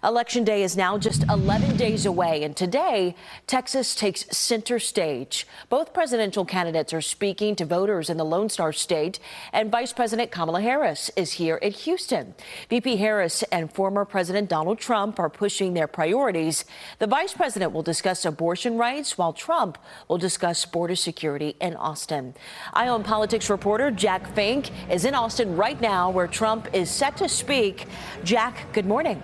Election Day is now just 11 days away, and today, Texas takes center stage. Both presidential candidates are speaking to voters in the Lone Star State, and Vice President Kamala Harris is here in Houston. VP Harris and former President Donald Trump are pushing their priorities. The vice president will discuss abortion rights, while Trump will discuss border security in Austin. ION Politics reporter Jack Fink is in Austin right now, where Trump is set to speak. Jack, good morning.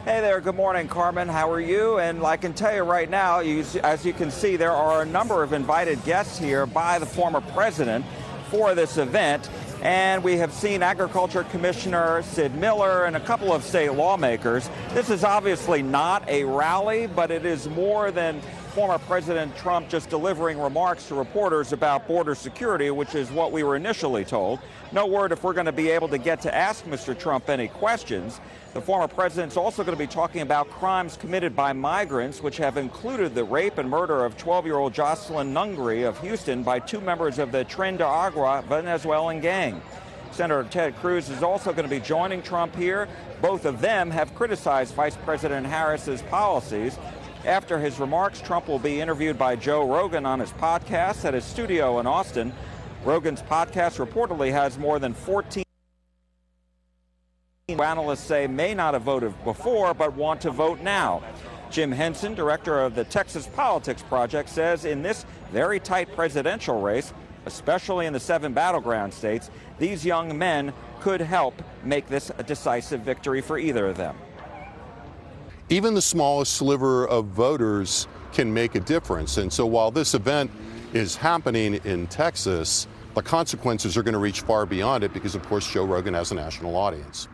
Hey there, good morning, Carmen. How are you? And I can tell you right now, as you can see, there are a number of invited guests here by the former president for this event. And we have seen Agriculture Commissioner Sid Miller and a couple of state lawmakers. This is obviously not a rally, but it is more than former President Trump just delivering remarks to reporters about border security, which is what we were initially told. No word if we're going to be able to get to ask Mr. Trump any questions. The former president's also going to be talking about crimes committed by migrants, which have included the rape and murder of 12-year-old Jocelyn Nungri of Houston by two members of the Tren de Agua Venezuelan gang. Senator Ted Cruz is also going to be joining Trump here. Both of them have criticized Vice President Harris's policies. After his remarks, Trump will be interviewed by Joe Rogan on his podcast at his studio in Austin. Rogan's podcast reportedly has more than 14 analysts say may not have voted before but want to vote now. Jim Henson, director of the Texas Politics Project, says in this very tight presidential race, especially in the 7 battleground states, these young men could help make this a decisive victory for either of them. Even the smallest sliver of voters can make a difference. And so while this event is happening in Texas, the consequences are going to reach far beyond it because, of course, Joe Rogan has a national audience.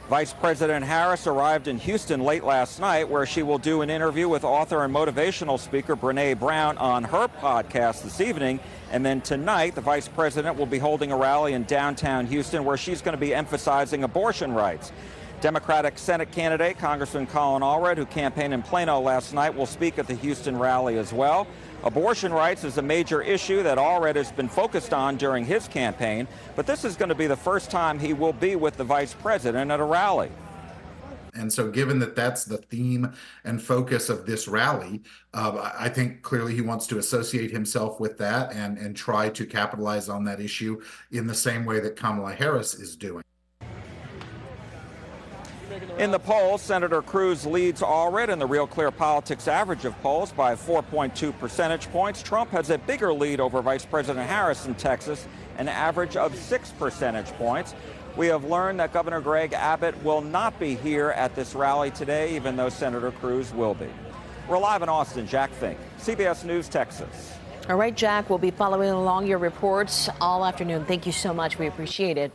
Vice President Harris arrived in Houston late last night, where she will do an interview with author and motivational speaker Brene Brown on her podcast this evening. And then tonight, the vice president will be holding a rally in downtown Houston, where she's going to be emphasizing abortion rights. Democratic Senate candidate Congressman Colin Allred, who campaigned in Plano last night, will speak at the Houston rally as well. Abortion rights is a major issue that Allred has been focused on during his campaign, but this is going to be the first time he will be with the vice president at a rally. And so given that that's the theme and focus of this rally, I think clearly he wants to associate himself with that and try to capitalize on that issue in the same way that Kamala Harris is doing. In the polls, Senator Cruz leads Allred in the Real Clear Politics average of polls by 4.2 percentage points. Trump has a bigger lead over Vice President Harris in Texas, an average of 6 percentage points. We have learned that Governor Greg Abbott will not be here at this rally today, even though Senator Cruz will be. We're live in Austin. Jack Fink, CBS News, Texas. All right, Jack, we'll be following along your reports all afternoon. Thank you so much. We appreciate it.